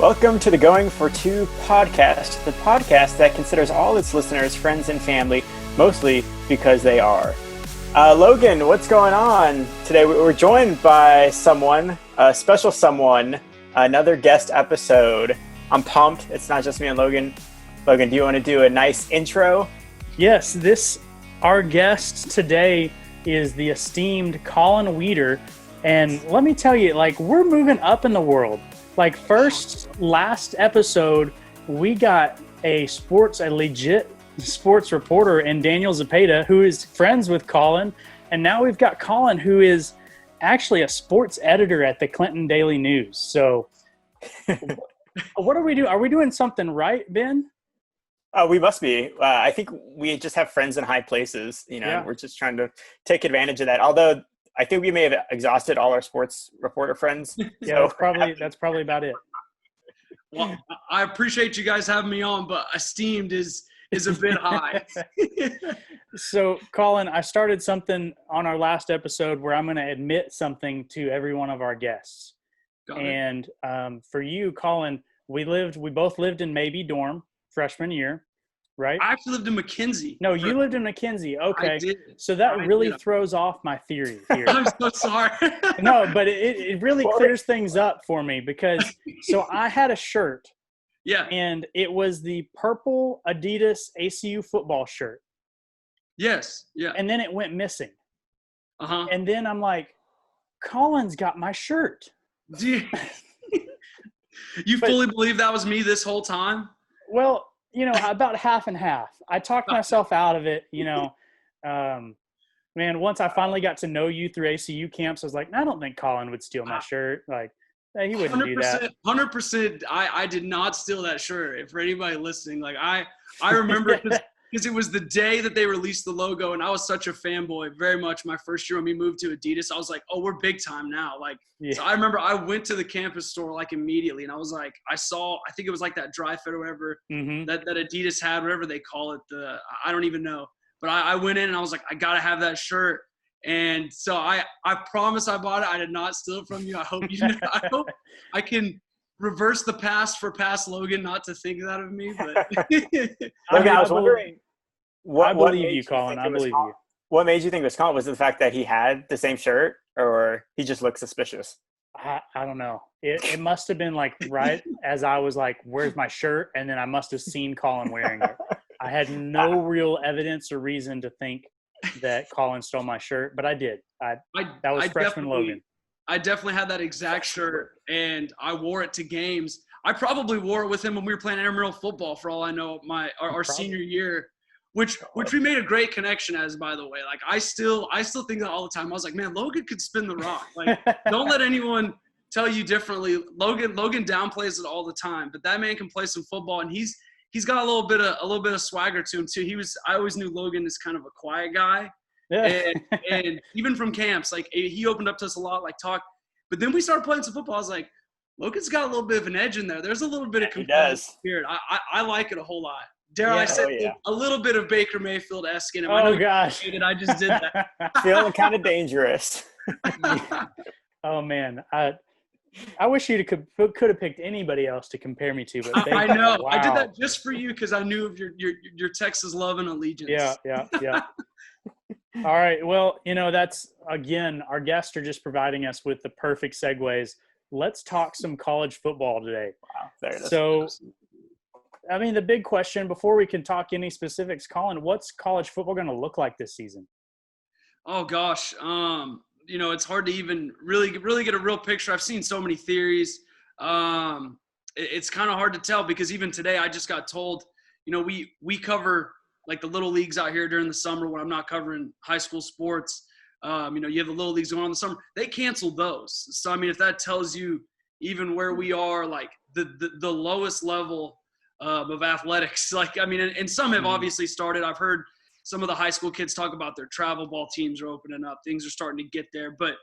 Welcome to the Going for Two podcast, the podcast that considers all its listeners friends and family, mostly because they are. Logan, what's going on? Today we're joined by someone, a special someone, another guest episode. I'm pumped. It's not just me and Logan. Logan, do you want to do a nice intro? Yes, our guest today is the esteemed Collin Weider. And let me tell you, we're moving up in the world. Last episode, we got a legit sports reporter in Daniel Zepeda, who is friends with Collin. And now we've got Collin, who is actually a sports editor at the Clinton Daily News. So what are we doing? Are we doing something right, Ben? We must be. I think we just have friends in high places. We're just trying to take advantage of that. Although I think we may have exhausted all our sports reporter friends. Yeah, that's probably about it. Well, I appreciate you guys having me on, but esteemed is a bit high. So, Collin, I started something on our last episode where I'm going to admit something to every one of our guests. And for you, Collin, we both lived in Mabee dorm freshman year, right? I actually lived in McKenzie. No, you lived in McKenzie. Okay. I did. So that really throws off my theory here. I'm so sorry. No, but it really clears things up for me because so I had a shirt. Yeah. And it was the purple Adidas ACU football shirt. Yes. Yeah. And then it went missing. Uh-huh. And then I'm like, Collin's got my shirt. You fully believe that was me this whole time? Well, about half and half. I talked myself out of it, man, once I finally got to know you through ACU camps, I was like, I don't think Collin would steal my shirt. He wouldn't do that. 100%. I did not steal that shirt. For anybody listening, I remember because it was the day that they released the logo, and I was such a fanboy. Very much my first year when we moved to Adidas, I was like, oh, we're big time now. So I remember I went to the campus store immediately, and I was like, I think it was that dry fit or whatever that Adidas had, whatever they call it. I don't even know. But I went in and I was like, I gotta have that shirt. And so I promise I bought it. I did not steal it from you. I hope I hope I can reverse the past for past Logan not to think that of me. But Logan, I was wondering I believe you, Collin. I believe you. What made you think it was Collin? Was it the fact that he had the same shirt, or he just looked suspicious? I don't know. It must have been right as I was where's my shirt? And then I must have seen Collin wearing it. I had no real evidence or reason to think that Collin stole my shirt, but I did. That was freshman Logan. I definitely had that exact shirt, and I wore it to games. I probably wore it with him when we were playing intramural football, for all I know, our senior year, which we made a great connection as, by the way. I still think that all the time. I was like, man, Logan could spin the rock. Don't let anyone tell you differently. Logan downplays it all the time, but that man can play some football, and he's got a little bit of swagger to him too. I always knew Logan is kind of a quiet guy. Yeah. And even from camps, he opened up to us a lot, talk. But then we started playing some football. I was like, Logan's got a little bit of an edge in there. There's a little bit of competitive spirit. I like it a whole lot. Dare I say a little bit of Baker Mayfield-esque in him. Oh, gosh. I just did that. Feeling kind of dangerous. Oh, man. I wish you could have picked anybody else to compare me to. But I know. Wow. I did that just for you because I knew of your Texas love and allegiance. Yeah. All right. Well, that's, again, our guests are just providing us with the perfect segues. Let's talk some college football today. Wow. There it is. So, the big question before we can talk any specifics, Collin, what's college football going to look like this season? Oh, gosh. It's hard to even really get a real picture. I've seen so many theories. It's kind of hard to tell because even today I just got told, we cover the little leagues out here during the summer when I'm not covering high school sports. You have the little leagues going on in the summer. They canceled those. So, if that tells you even where we are, the lowest level of athletics, and some have obviously started. I've heard some of the high school kids talk about their travel ball teams are opening up. Things are starting to get there. But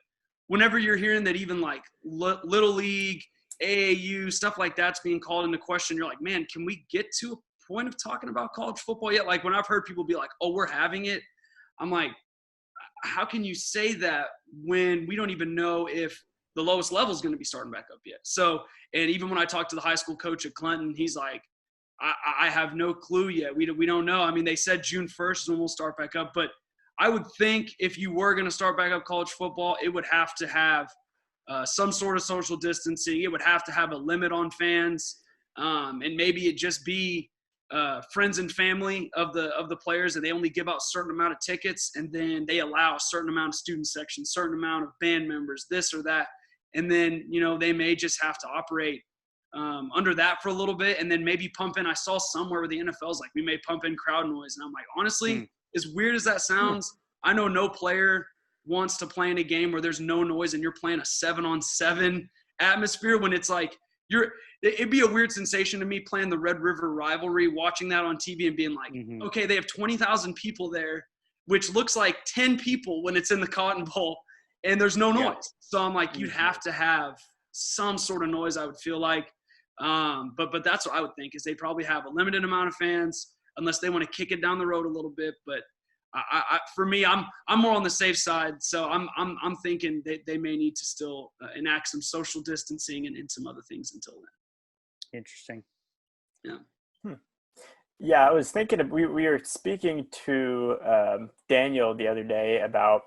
whenever you're hearing that even Little League, AAU, stuff like that's being called into question, you're like, man, can we get to a point of talking about college football yet? When I've heard people be like, oh, we're having it, I'm like, how can you say that when we don't even know if the lowest level is going to be starting back up yet. So, and even when I talked to the high school coach at Clinton, he's like, I have no clue yet. We don't know. I mean, they said June 1st is when we'll start back up, but I would think if you were going to start back up college football, it would have to have some sort of social distancing. It would have to have a limit on fans, and maybe it just be friends and family of the players, and they only give out a certain amount of tickets, and then they allow a certain amount of student sections, certain amount of band members, this or that, and then they may just have to operate under that for a little bit, and then maybe pump in. I saw somewhere where the NFL's like, we may pump in crowd noise, and I'm like, honestly, as weird as that sounds, I know no player wants to play in a game where there's no noise and you're playing a 7-on-7 atmosphere when it's like it'd be a weird sensation to me playing the Red River rivalry, watching that on TV and being like, okay, they have 20,000 people there, which looks like 10 people when it's in the Cotton Bowl, and there's no noise. Yeah. So I'm like, you'd have to have some sort of noise, I would feel like. But that's what I would think, is they probably have a limited amount of fans unless they want to kick it down the road a little bit. But for me, I'm more on the safe side. So I'm thinking they may need to still enact some social distancing and some other things until then. Interesting. Yeah. Yeah, I was thinking we were speaking to Daniel the other day about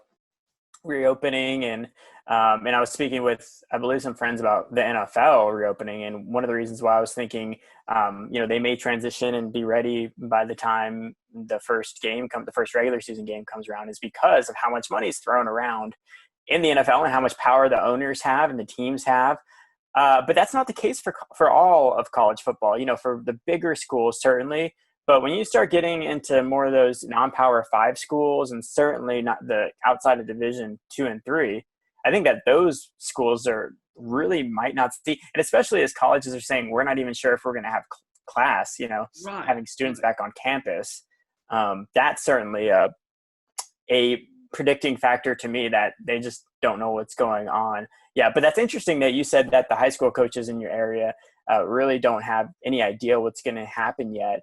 reopening, and I was speaking with, I believe, some friends about the NFL reopening, and one of the reasons why I was thinking they may transition and be ready by the time the first regular season game comes around is because of how much money is thrown around in the NFL and how much power the owners have and the teams have. But that's not the case for all of college football, for the bigger schools, certainly. But when you start getting into more of those non-Power 5 schools, and certainly not the outside of Division 2 and 3, I think that those schools really might not see, and especially as colleges are saying, we're not even sure if we're going to have class, Right. having students back on campus. That's certainly a predicting factor to me that they just don't know what's going on. Yeah, but that's interesting that you said that the high school coaches in your area really don't have any idea what's going to happen yet.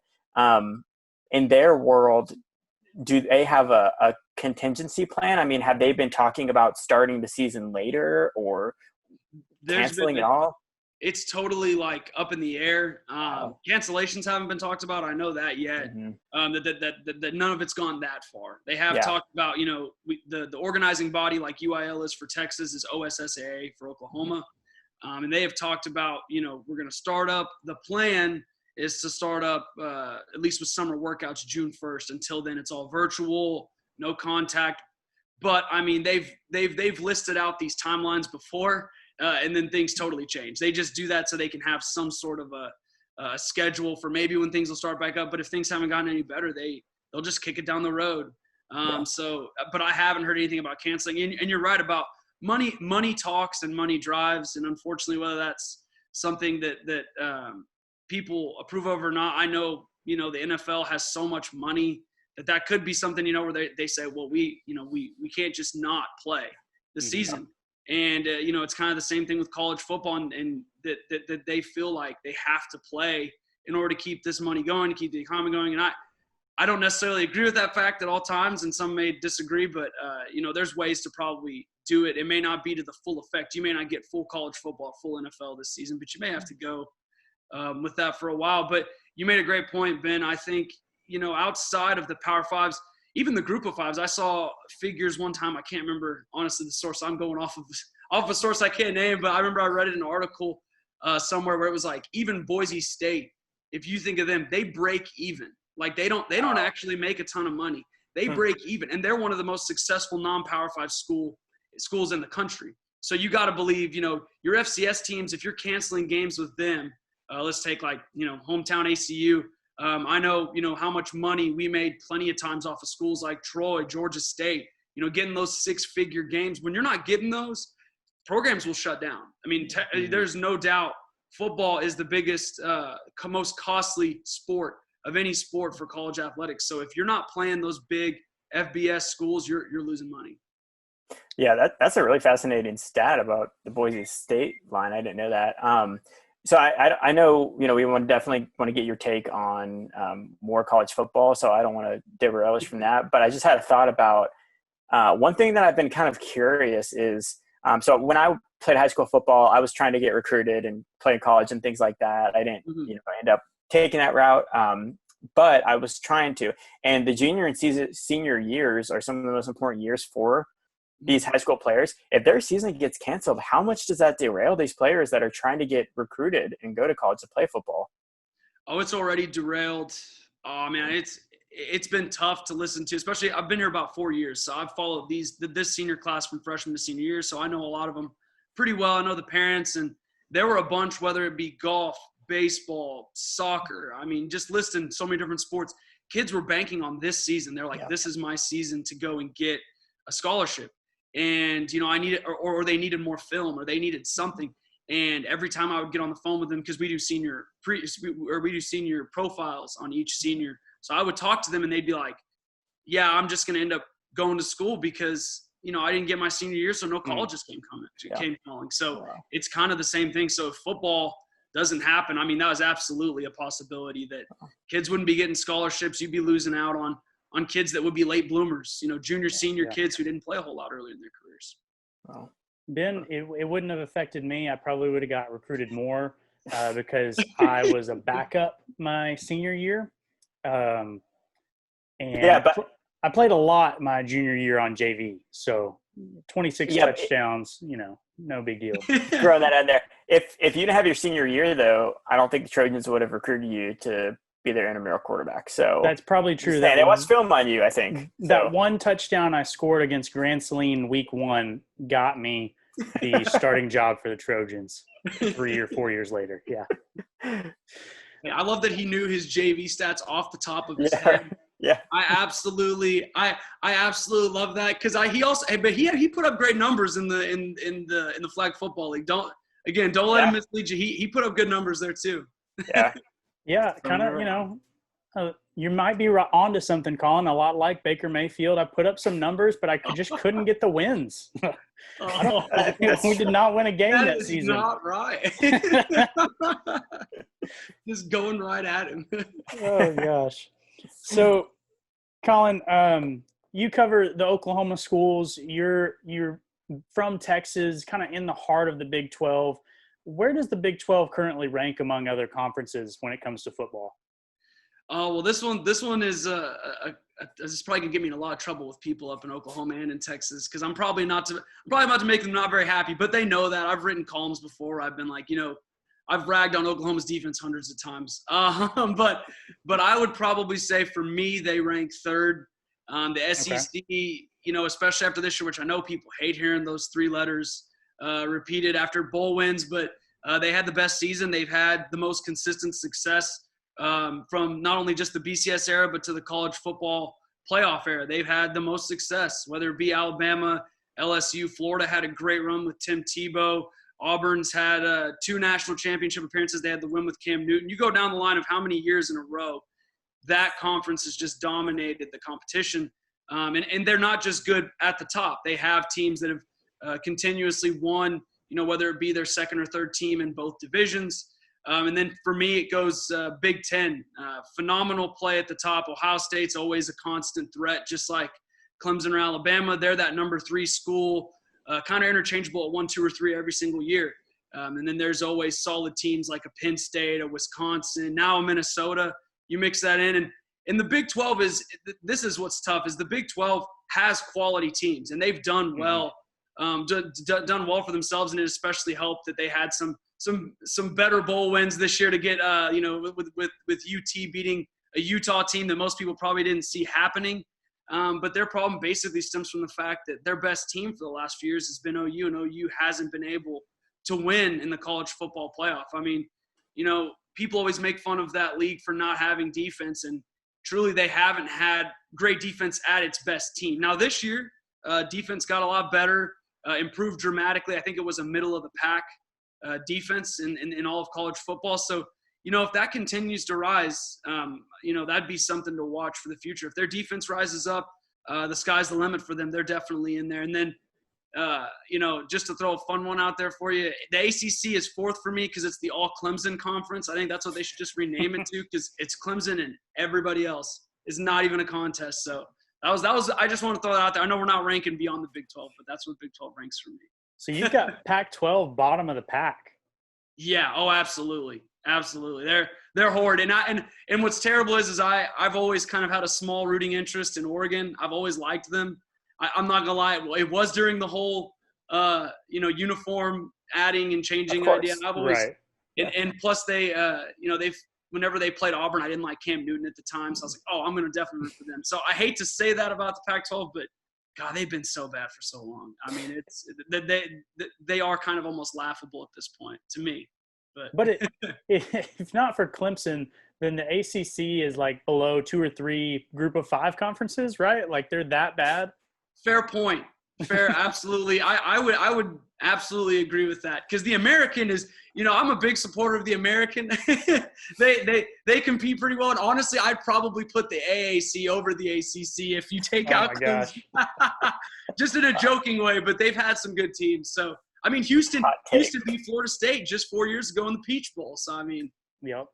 In their world, do they have a contingency plan? I mean, have they been talking about starting the season later or canceling it all? It's totally like up in the air. Cancellations haven't been talked about. I know that yet. That none of it's gone that far. They have talked about, the organizing body like UIL is for Texas is OSSAA for Oklahoma. And they have talked about, we're going to start up. The plan is to start up at least with summer workouts June 1st. Until then, it's all virtual, no contact. But I mean, they've listed out these timelines before, and then things totally change. They just do that so they can have some sort of a schedule for maybe when things will start back up. But if things haven't gotten any better, they'll just kick it down the road. So, but I haven't heard anything about canceling. And you're right about money talks and money drives. And unfortunately, whether that's something that people approve of or not, I know, the NFL has so much money that could be something, where they say, well, we can't just not play the season. And, it's kind of the same thing with college football, and that they feel like they have to play in order to keep this money going, to keep the economy going. And I don't necessarily agree with that fact at all times, and some may disagree, but, there's ways to probably do it. It may not be to the full effect. You may not get full college football, full NFL this season, but you may have to go with that for a while. But you made a great point, Ben. I think, outside of the Power Fives, even the Group of Fives, I saw figures one time. I can't remember, honestly, the source. I'm going off of a source I can't name, but I remember I read it in an article somewhere where it was like, even Boise State, if you think of them, they break even. Like they don't actually make a ton of money. They break even, and they're one of the most successful non-Power 5 schools in the country. So you got to believe, your FCS teams, if you're canceling games with them, let's take hometown ACU. I know, how much money we made plenty of times off of schools like Troy, Georgia State, getting those 6-figure games. When you're not getting those, programs will shut down. I mean, there's no doubt football is the biggest, most costly sport of any sport for college athletics. So if you're not playing those big FBS schools, you're losing money. Yeah, that's a really fascinating stat about the Boise State line. I didn't know that. So I know, we definitely want to get your take on more college football, so I don't want to derail us from that. But I just had a thought about one thing that I've been kind of curious is, so when I played high school football. I was trying to get recruited and play in college and things like that. I didn't, end up taking that route. But I was trying to. And the junior and senior years are some of the most important years for these high school players. If their season gets canceled, how much does that derail these players that are trying to get recruited and go to college to play football? Oh, it's already derailed. Oh man, it's been tough to listen to, especially I've been here about 4 years. So I've followed this senior class from freshman to senior year. So I know a lot of them pretty well. I know the parents, and there were a bunch, whether it be golf, baseball, soccer. I mean, just listing so many different sports. Kids were banking on this season. They're like, this is my season to go and get a scholarship. And, I needed, or they needed more film, or they needed something. And every time I would get on the phone with them, because we do senior profiles on each senior. So I would talk to them and they'd be like, yeah, I'm just going to end up going to school because, I didn't get my senior year. So no colleges came calling. So it's kind of the same thing. So if football doesn't happen, I mean, that was absolutely a possibility that kids wouldn't be getting scholarships. You'd be losing out on kids that would be late bloomers, junior, senior kids who didn't play a whole lot earlier in their careers. Wow. Ben, it wouldn't have affected me. I probably would have got recruited more because I was a backup my senior year. I played a lot my junior year on JV. So 26 touchdowns, no big deal. Throw that in there. If you didn't have your senior year, though, I don't think the Trojans would have recruited you to be their intramural quarterback. So that's probably true. It was film on you, I think. That one touchdown I scored against Grand Saline week 1 got me the starting job for the Trojans 3 or 4 years later. Yeah. I love that he knew his JV stats off the top of his head. Yeah. I absolutely love that because he put up great numbers in the flag football league. Don't let him mislead you. He put up good numbers there too. Yeah. Yeah, kind of, you might be onto something, Collin. A lot like Baker Mayfield. I put up some numbers, but I just couldn't get the wins. We did not win a game that season. Not right. Just going right at him. Oh, gosh. So, Collin, you cover the Oklahoma schools. You're from Texas, kind of in the heart of the Big 12. Where does the Big 12 currently rank among other conferences when it comes to football? Oh, well, this one is this is probably gonna get me in a lot of trouble with people up in Oklahoma and in Texas because I'm probably about to make them not very happy, but they know that. I've written columns before. I've been like, I've ragged on Oklahoma's defense hundreds of times. But I would probably say for me they rank third. The SEC, especially after this year, which I know people hate hearing those 3 letters repeated after bowl wins, but they had the best season. They've had the most consistent success from not only just the BCS era, but to the college football playoff era. They've had the most success, whether it be Alabama, LSU, Florida had a great run with Tim Tebow. Auburn's had 2 national championship appearances. They had the win with Cam Newton. You go down the line of how many years in a row that conference has just dominated the competition. And they're not just good at the top. They have teams that have continuously won, whether it be their second or third team in both divisions. And then for me, it goes Big Ten. Phenomenal play at the top. Ohio State's always a constant threat, just like Clemson or Alabama. They're that number 3 school, kind of interchangeable at 1, 2, or 3 every single year. And then there's always solid teams like a Penn State, a Wisconsin, now a Minnesota. You mix that in. And the Big 12 this is what's tough, is the Big 12 has quality teams, and they've done well. Done well for themselves, and it especially helped that they had some better bowl wins this year to get with UT beating a Utah team that most people probably didn't see happening. But their problem basically stems from the fact that their best team for the last few years has been OU, and OU hasn't been able to win in the college football playoff. I mean, people always make fun of that league for not having defense, and truly they haven't had great defense at its best team. Now this year, defense got a lot better. Improved dramatically. I think it was a middle of the pack defense in all of college football. So, if that continues to rise, that'd be something to watch for the future. If their defense rises up, the sky's the limit for them. They're definitely in there. And then, just to throw a fun one out there for you, the ACC is 4th for me because it's the all Clemson conference. I think that's what they should just rename it to, because it's Clemson and everybody else is not even a contest. So, that was. I just want to throw that out there. I know we're not ranking beyond the Big 12, but that's what Big 12 ranks for me. So you've got Pac-12 bottom of the pack. Yeah. Oh, absolutely. Absolutely. They're horrid. And what's terrible is I've always kind of had a small rooting interest in Oregon. I've always liked them. I'm not gonna lie. It was during the whole, uniform adding and changing idea. I've always, right. and plus whenever they played Auburn, I didn't like Cam Newton at the time. So I was like, oh, I'm going to definitely root for them. So I hate to say that about the Pac-12, but God, they've been so bad for so long. I mean, they are kind of almost laughable at this point to me. But if not for Clemson, then the ACC is like below 2 or 3 group of 5 conferences, right? Like they're that bad. Fair point. Fair, absolutely. I would absolutely agree with that, because the American is, I'm a big supporter of the American. they compete pretty well, and honestly, I'd probably put the AAC over the ACC if you take out Clemson. Just in a joking way, but they've had some good teams. So I mean, Houston beat Florida State just 4 years ago in the Peach Bowl. So I mean, yep.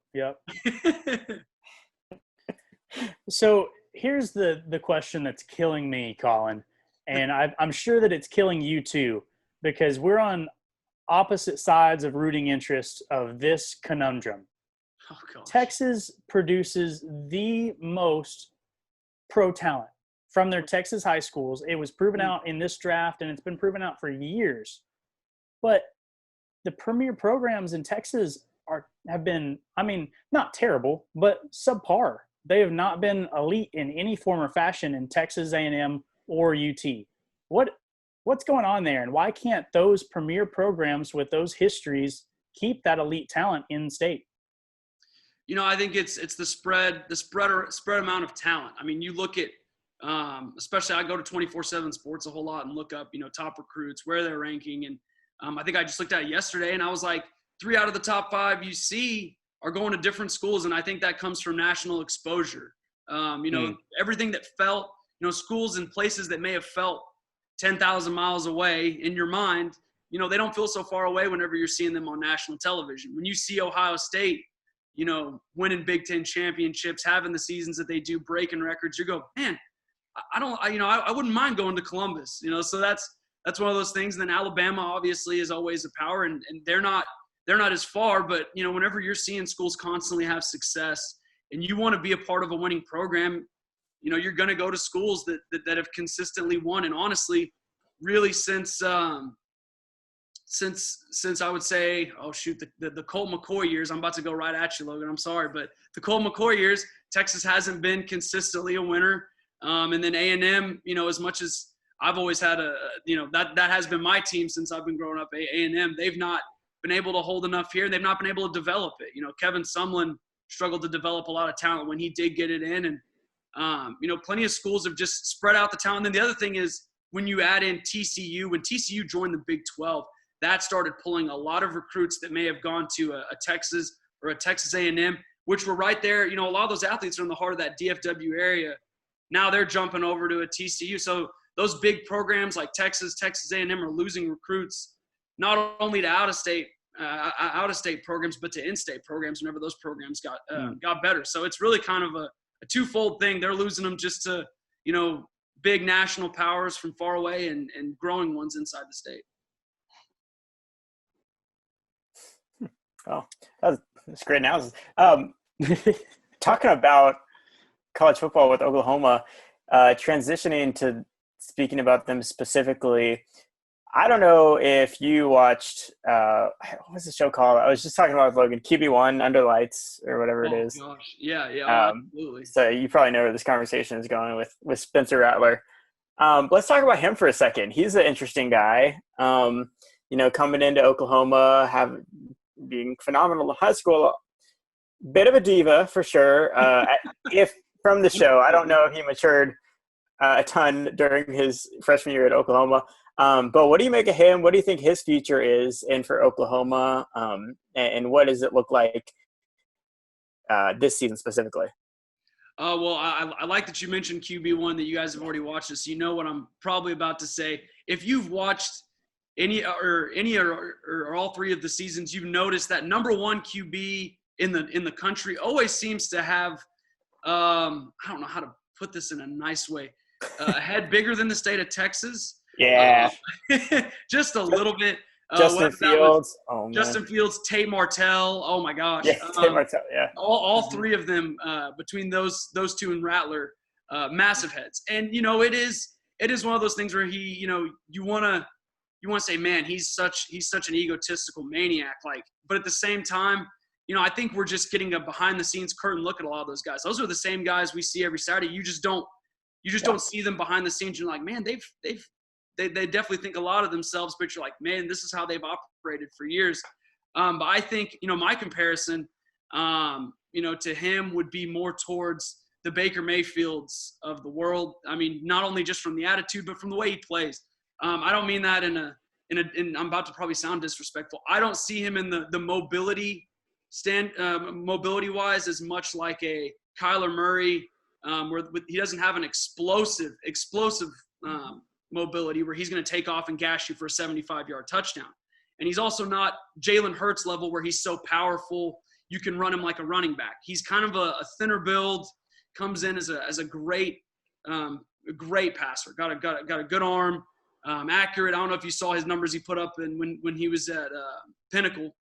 So here's the question that's killing me, Collin. And I'm sure that it's killing you too, because we're on opposite sides of rooting interest of this conundrum. Oh, gosh. Texas produces the most pro talent from their Texas high schools. It was proven out in this draft, and it's been proven out for years. But the premier programs in Texas have been, I mean, not terrible, but subpar. They have not been elite in any form or fashion in Texas A&M or UT. What's going on there, and why can't those premier programs with those histories keep that elite talent in state? I think it's the spread amount of talent. I mean, you look at especially I go to 24/7 Sports a whole lot and look up top recruits, where they're ranking, and I think I just looked at it yesterday and I was like, 3 out of the top 5 you see are going to different schools, and I think that comes from national exposure. Everything that felt, schools and places that may have felt 10,000 miles away in your mind, they don't feel so far away whenever you're seeing them on national television. When you see Ohio State, winning Big Ten championships, having the seasons that they do, breaking records, you go, man, I wouldn't mind going to Columbus, so that's one of those things. And then Alabama obviously is always a power, and they're not as far, but whenever you're seeing schools constantly have success and you want to be a part of a winning program, you're going to go to schools that have consistently won. And honestly, really since I would say, the Colt McCoy years, I'm about to go right at you, Logan, I'm sorry, but the Colt McCoy years, Texas hasn't been consistently a winner. And then A&M, as much as I've always had that has been my team since I've been growing up, A&M, they've not been able to hold enough here. They've not been able to develop it. Kevin Sumlin struggled to develop a lot of talent when he did get it in. And, plenty of schools have just spread out the talent. And then the other thing is, when you add in TCU, when TCU joined the Big 12, that started pulling a lot of recruits that may have gone to a Texas or a Texas A&M, which were right there. A lot of those athletes are in the heart of that DFW area. Now they're jumping over to a TCU. So those big programs like Texas A&M are losing recruits, not only to out-of-state programs, but to in-state programs whenever those programs got better. So it's really kind of a twofold thing. They're losing them just to, big national powers from far away and growing ones inside the state. Oh, that's great analysis. Talking about college football with Oklahoma, transitioning to speaking about them specifically, I don't know if you watched what was the show called? I was just talking about Logan, QB1 Under Lights or whatever it is. Gosh. Yeah, absolutely. So you probably know where this conversation is going with Spencer Rattler. Let's talk about him for a second. He's an interesting guy. Coming into Oklahoma, being phenomenal in high school, bit of a diva for sure. If from the show, I don't know if he matured a ton during his freshman year at Oklahoma. But what do you make of him? What do you think his future is in for Oklahoma? And what does it look like this season specifically? Well, I like that you mentioned QB1, that you guys have already watched this. You know what I'm probably about to say. If you've watched any or all 3 of the seasons, you've noticed that number 1 QB in the country always seems to have I don't know how to put this in a nice way, a head bigger than the state of Texas. Yeah. Just a little bit. Justin Whether that was Fields. Oh man. Justin Fields, Tate Martell. Oh my gosh. Yeah, Tim Martell, yeah. All three of them, between those two and Rattler, massive heads. And it is one of those things where he, you want to say, man, he's such an egotistical maniac. Like, but at the same time, I think we're just getting a behind the scenes curtain look at a lot of those guys. Those are the same guys we see every Saturday. You just don't see them behind the scenes. You're like, man, they definitely think a lot of themselves, but you're like, man, this is how they've operated for years. But I think, my comparison, to him would be more towards the Baker Mayfields of the world. I mean, not only just from the attitude, but from the way he plays. I don't mean that in I'm about to probably sound disrespectful. I don't see him in the mobility wise as much like a Kyler Murray, where he doesn't have an explosive mobility where he's going to take off and gash you for a 75-yard touchdown. And he's also not Jalen Hurts level where he's so powerful you can run him like a running back. He's kind of a thinner build, comes in as a great passer. Got a good arm, accurate. I don't know if you saw his numbers he put up when he was at Pinnacle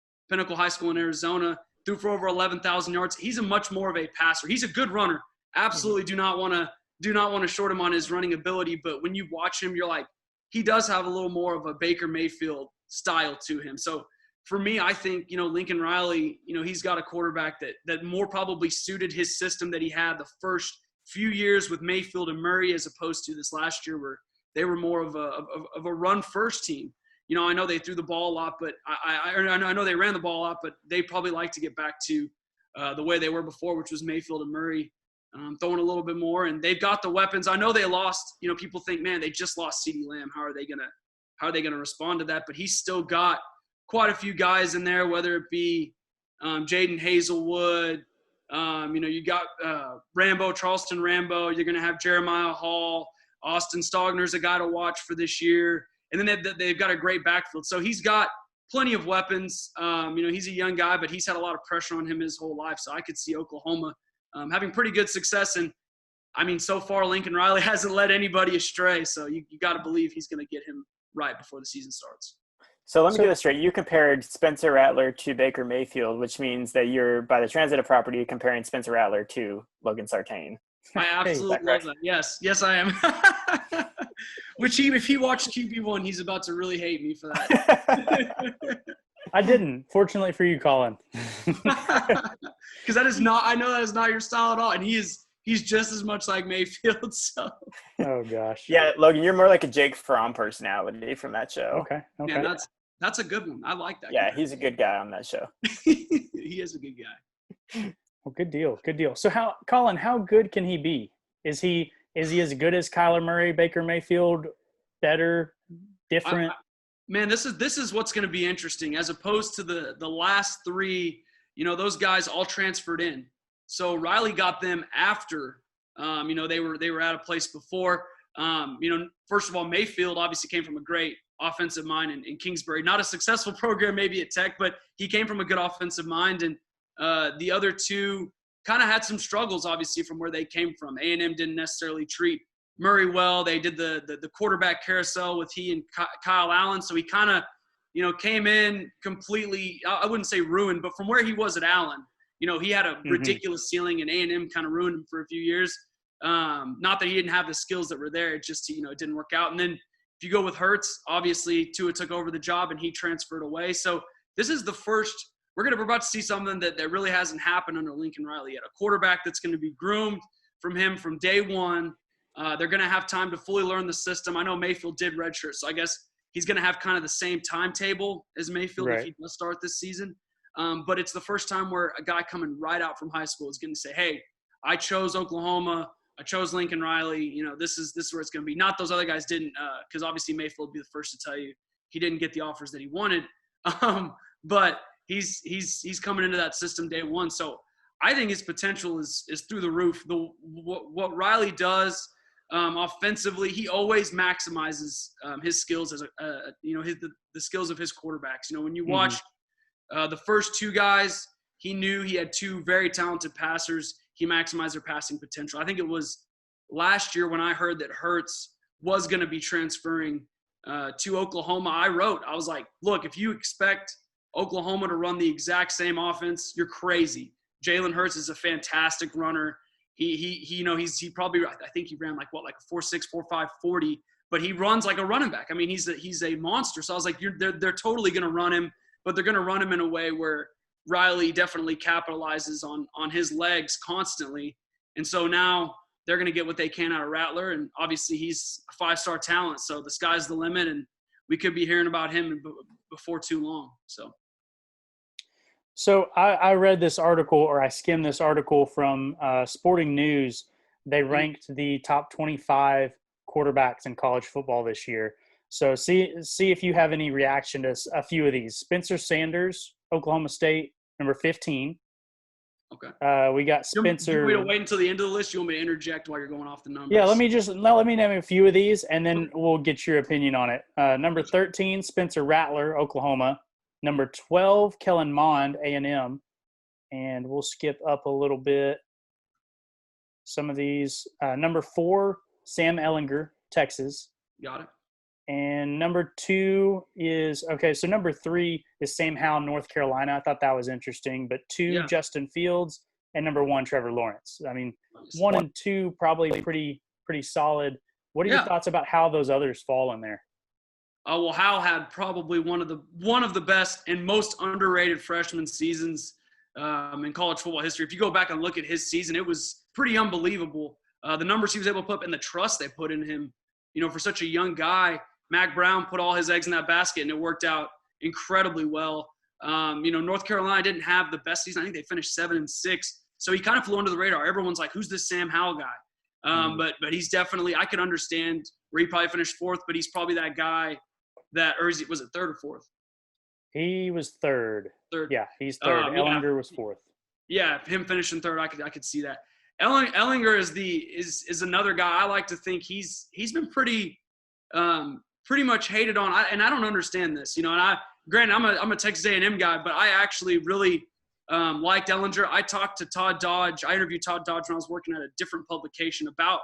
High School in Arizona. Threw for over 11,000 yards. He's a much more of a passer. He's a good runner. Absolutely do not want to short him on his running ability, but when you watch him, you're like, he does have a little more of a Baker Mayfield style to him. So for me, I think, Lincoln Riley, he's got a quarterback that more probably suited his system that he had the first few years with Mayfield and Murray, as opposed to this last year where they were more of a run first team. I know they threw the ball a lot, but I know they ran the ball a lot, but they probably like to get back to the way they were before, which was Mayfield and Murray. Throwing a little bit more, and they've got the weapons. I know they lost. People think, man, they just lost CeeDee Lamb. How are they gonna respond to that? But he's still got quite a few guys in there, whether it be Jaden Hazelwood. You got Charleston Rambo. You're gonna have Jeremiah Hall. Austin Stogner's a guy to watch for this year, and then they've got a great backfield. So he's got plenty of weapons. He's a young guy, but he's had a lot of pressure on him his whole life. So I could see Oklahoma having pretty good success. And, so far Lincoln Riley hasn't led anybody astray. So you got to believe he's going to get him right before the season starts. So let me get this straight. You compared Spencer Rattler to Baker Mayfield, which means that you're, by the transitive property, comparing Spencer Rattler to Logan Sartain. I absolutely love that. Yes, I am. Which if he watched QB1, he's about to really hate me for that. I didn't. Fortunately for you, Collin. Because I know that is not your style at all. And he's just as much like Mayfield. So. Oh gosh. Yeah, Logan, you're more like a Jake Fromm personality from that show. Okay. Yeah, that's a good one. I like that. Yeah, he's a good guy on that show. He is a good guy. Well, good deal. So Collin, how good can he be? Is he as good as Kyler Murray, Baker Mayfield, better, different? Man, this is what's going to be interesting, as opposed to the last three. Those guys all transferred in. So Riley got them after. They were at a place before. First of all, Mayfield obviously came from a great offensive mind in Kingsbury. Not a successful program maybe at Tech, but he came from a good offensive mind. And the other two kind of had some struggles, obviously, from where they came from. A&M didn't necessarily treat Murray well. They did the quarterback carousel with he and Kyle Allen. So he kind of, came in completely, I wouldn't say ruined, but from where he was at Allen, he had a ridiculous ceiling, and A&M kind of ruined him for a few years. Not that he didn't have the skills that were there. It just, it didn't work out. And then if you go with Hurts, obviously Tua took over the job and he transferred away. So this is the first – we're about to see something that really hasn't happened under Lincoln Riley yet. A quarterback that's going to be groomed from him from day one. They're going to have time to fully learn the system. I know Mayfield did redshirt, so I guess he's going to have kind of the same timetable as Mayfield if he does start this season. But it's the first time where a guy coming right out from high school is going to say, hey, I chose Oklahoma. I chose Lincoln Riley. This is where it's going to be. Not those other guys didn't, because obviously Mayfield would be the first to tell you he didn't get the offers that he wanted. But he's coming into that system day one. So I think his potential is through the roof. What Riley does offensively, he always maximizes his skills as the skills of his quarterbacks. When you watch the first two guys, he knew he had two very talented passers. He maximized their passing potential. I think it was last year when I heard that Hurts was going to be transferring to Oklahoma, I was like, look, if you expect Oklahoma to run the exact same offense, you're crazy. Jalen Hurts is a fantastic runner. He probably, I think he ran like a 4.6, 4.5, 40, but he runs like a running back. I mean, he's a monster. So I was like, they're totally going to run him, but they're going to run him in a way where Riley definitely capitalizes on his legs constantly. And so now they're going to get what they can out of Rattler. And obviously he's a 5-star talent. So the sky's the limit, and we could be hearing about him before too long. So I read this article, or I skimmed this article from Sporting News. They ranked the top 25 quarterbacks in college football this year. So see if you have any reaction to a few of these. Spencer Sanders, Oklahoma State, number 15. Okay. We got Spencer. You want me to wait until the end of the list? You want me to interject while you're going off the numbers? Yeah, let me name a few of these, and then we'll get your opinion on it. Number 13, Spencer Rattler, Oklahoma. Number 12, Kellen Mond, A&M. And we'll skip up a little bit. Some of these. Number 4, Sam Ehlinger, Texas. Got it. And number 2 is – okay, so number 3 is Sam Howell, North Carolina. I thought that was interesting. But 2, Justin Fields. And number 1, Trevor Lawrence. I mean, 1 and 2 probably pretty solid. What are your thoughts about how those others fall in there? Well, Howell had probably one of the best and most underrated freshman seasons in college football history. If you go back and look at his season, it was pretty unbelievable. The numbers he was able to put up and the trust they put in him, for such a young guy. Mac Brown put all his eggs in that basket, and it worked out incredibly well. North Carolina didn't have the best season. I think they finished 7-6, so he kind of flew under the radar. Everyone's like, "Who's this Sam Howell guy?" But he's definitely. I could understand where he probably finished 4th, but he's probably that guy. Was it 3rd or 4th? He was 3rd. 3rd. Yeah, he's 3rd. Ehlinger was 4th. Yeah, him finishing 3rd, I could see that. Ehlinger is another guy. I like to think he's been pretty much hated on. And I don't understand this, And granted, I'm a Texas A&M guy, but I actually really liked Ehlinger. I talked to Todd Dodge. I interviewed Todd Dodge when I was working at a different publication about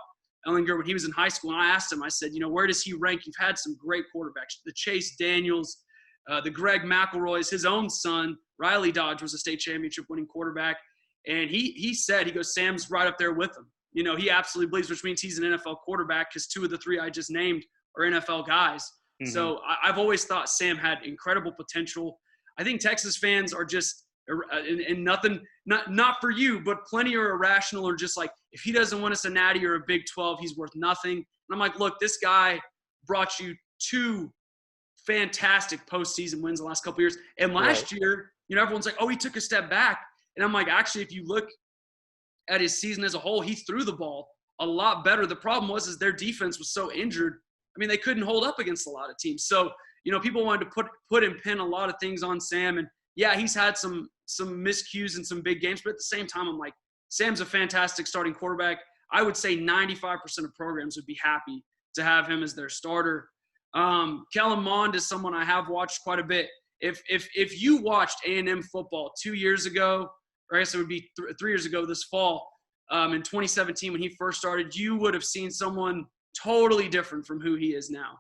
Ehlinger when he was in high school, and I asked him, I said, where does he rank? You've had some great quarterbacks. The Chase Daniels, the Greg McElroys, his own son, Riley Dodge, was a state championship winning quarterback. And he said, Sam's right up there with him. He absolutely believes, which means he's an NFL quarterback because 2 of the 3 I just named are NFL guys. Mm-hmm. So I've always thought Sam had incredible potential. I think Texas fans are just and nothing, not for you, but plenty are irrational or just like, if he doesn't win us a natty or a Big 12, he's worth nothing. And I'm like, look, this guy brought you 2 fantastic postseason wins the last couple of years. And last year, everyone's like, oh, he took a step back. And I'm like, actually, if you look at his season as a whole, he threw the ball a lot better. The problem was their defense was so injured. I mean, they couldn't hold up against a lot of teams. So, people wanted to put and pin a lot of things on Sam. And yeah, he's had some miscues in some big games, but at the same time, I'm like, Sam's a fantastic starting quarterback. I would say 95% of programs would be happy to have him as their starter. Kellen Mond is someone I have watched quite a bit. If you watched A&M football 2 years ago, or I guess it would be 3 years ago this fall, in 2017 when he first started, you would have seen someone totally different from who he is now.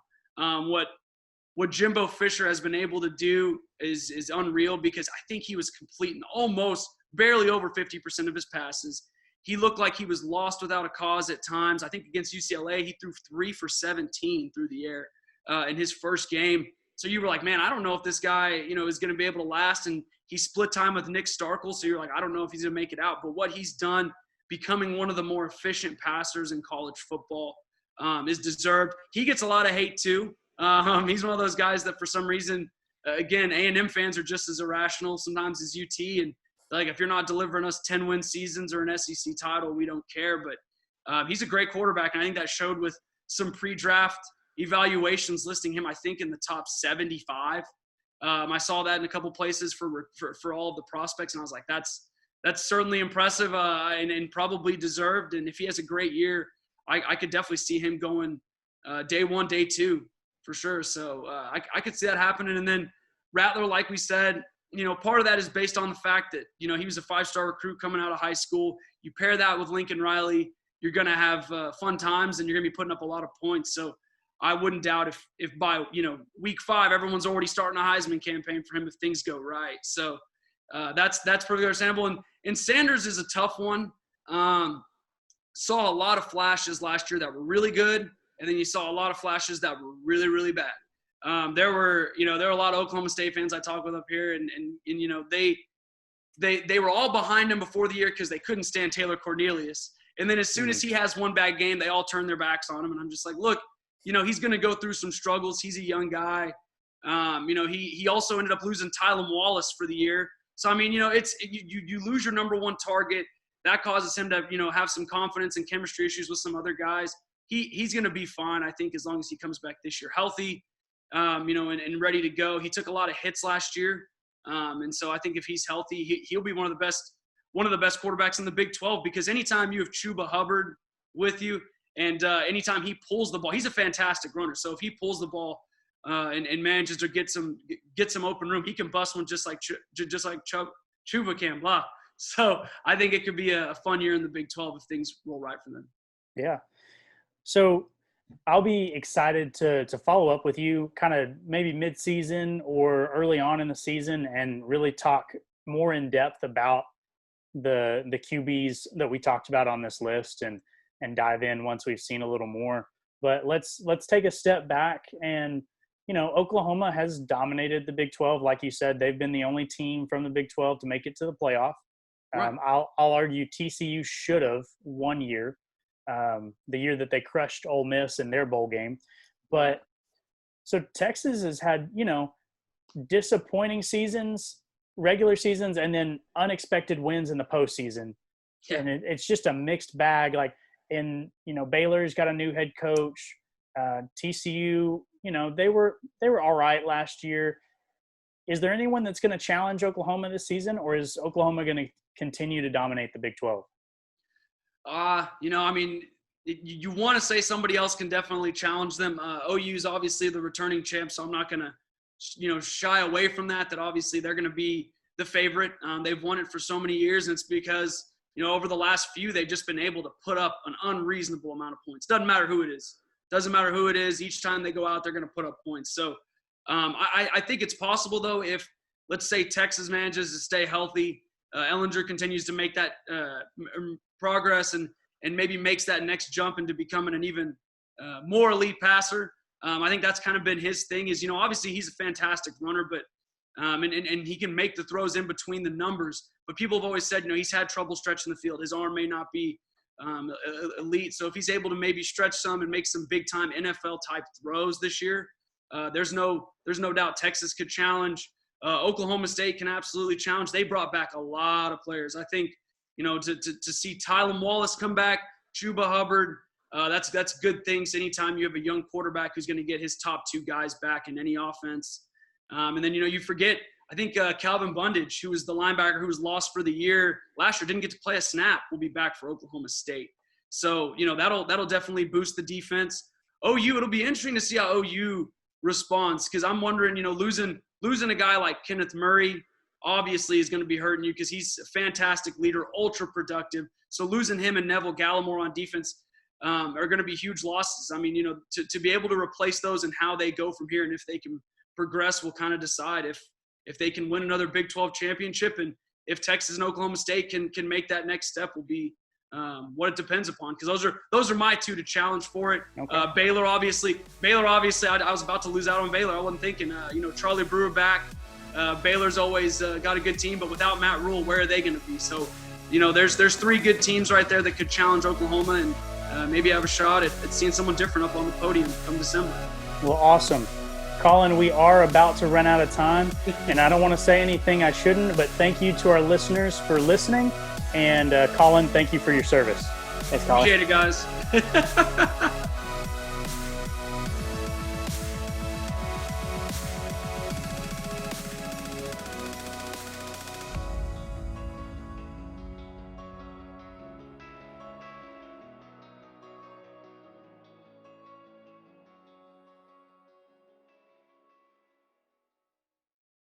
What Jimbo Fisher has been able to do is unreal because I think he was completing almost barely over 50% of his passes. He looked like he was lost without a cause at times. I think against UCLA, he threw 3 for 17 through the air in his first game. So you were like, man, I don't know if this guy, is going to be able to last. And he split time with Nick Starkel. So you're like, I don't know if he's going to make it out. But what he's done, becoming one of the more efficient passers in college football, is deserved. He gets a lot of hate too. He's one of those guys that for some reason, again, A&M fans are just as irrational sometimes as UT. And like, if you're not delivering us 10-win seasons or an SEC title, we don't care. But he's a great quarterback. And I think that showed with some pre-draft evaluations listing him, I think, in the top 75. I saw that in a couple places for all of the prospects. And I was like, that's certainly impressive and probably deserved. And if he has a great year, I could definitely see him going day 1, day 2 for sure. So I could see that happening. And then Rattler, like we said, part of that is based on the fact that, he was a 5-star recruit coming out of high school. You pair that with Lincoln Riley, you're going to have fun times and you're going to be putting up a lot of points. So I wouldn't doubt if by, week 5, everyone's already starting a Heisman campaign for him if things go right. So that's perfectly understandable. And Sanders is a tough one. Saw a lot of flashes last year that were really good, and then you saw a lot of flashes that were really, really bad. There were a lot of Oklahoma State fans I talk with up here, and they were all behind him before the year because they couldn't stand Taylor Cornelius. And then as soon as he has one bad game, they all turn their backs on him. And I'm just like, look, he's going to go through some struggles. He's a young guy. He also ended up losing Tylan Wallace for the year. So, I mean, it's you lose your number one target. That causes him to, have some confidence and chemistry issues with some other guys. He's going to be fine, I think, as long as he comes back this year healthy, and ready to go. He took a lot of hits last year. And so I think if he's healthy, he'll be one of the best quarterbacks in the Big 12, because anytime you have Chuba Hubbard with you and anytime he pulls the ball, he's a fantastic runner. So if he pulls the ball and manages to get some open room, he can bust one just like Chuba can. Blah. So I think it could be a fun year in the Big 12 if things roll right for them. Yeah. So I'll be excited to follow up with you kind of maybe mid-season or early on in the season and really talk more in depth about the QBs that we talked about on this list and dive in once we've seen a little more. But let's take a step back. And Oklahoma has dominated the Big 12. Like you said, they've been the only team from the Big 12 to make it to the playoff. Right. I'll argue TCU should have one year, the year that they crushed Ole Miss in their bowl game. But so Texas has had, disappointing seasons, regular seasons, and then unexpected wins in the postseason. Yeah. And it's just a mixed bag. Like, Baylor's got a new head coach. TCU, they were all right last year. Is there anyone that's going to challenge Oklahoma this season, or is Oklahoma going to continue to dominate the Big 12? You want to say somebody else can definitely challenge them. OU is obviously the returning champ, so I'm not going to, shy away from that obviously they're going to be the favorite. They've won it for so many years, and it's because, over the last few, they've just been able to put up an unreasonable amount of points. Doesn't matter who it is. Each time they go out, they're going to put up points. So I think it's possible, though, if, let's say, Texas manages to stay healthy, Ellinger continues to make that progress and maybe makes that next jump into becoming an even more elite passer. I think that's kind of been his thing is, obviously he's a fantastic runner, but and he can make the throws in between the numbers. But people have always said, he's had trouble stretching the field. His arm may not be elite. So if he's able to maybe stretch some and make some big time NFL type throws this year, there's no doubt Texas could challenge. Oklahoma State can absolutely challenge. They brought back a lot of players. I think, to see Tylan Wallace come back, Chuba Hubbard, that's good things anytime you have a young quarterback who's going to get his top 2 guys back in any offense. And then, you forget, I think Calvin Bundage, who was the linebacker who was lost for the year last year, didn't get to play a snap, will be back for Oklahoma State. So, that'll definitely boost the defense. OU, it'll be interesting to see how OU responds, because I'm wondering, losing a guy like Kenneth Murray obviously is going to be hurting you because he's a fantastic leader, ultra productive. So losing him and Neville Gallimore on defense are going to be huge losses. I mean, to be able to replace those and how they go from here and if they can progress will kind of decide if they can win another Big 12 championship, and if Texas and Oklahoma State can make that next step will be what it depends upon, because those are my 2 to challenge for it. Okay. Baylor obviously I was about to lose out on Baylor. I wasn't thinking Charlie Brewer back. Baylor's always got a good team, but without Matt Rule, where are they going to be? So there's 3 good teams right there that could challenge Oklahoma and maybe have a shot at seeing someone different up on the podium come December. Well, awesome. Collin, we are about to run out of time, and I don't want to say anything I shouldn't, but thank you to our listeners for listening. And Collin, thank you for your service. Thanks, Collin. Appreciate it, guys.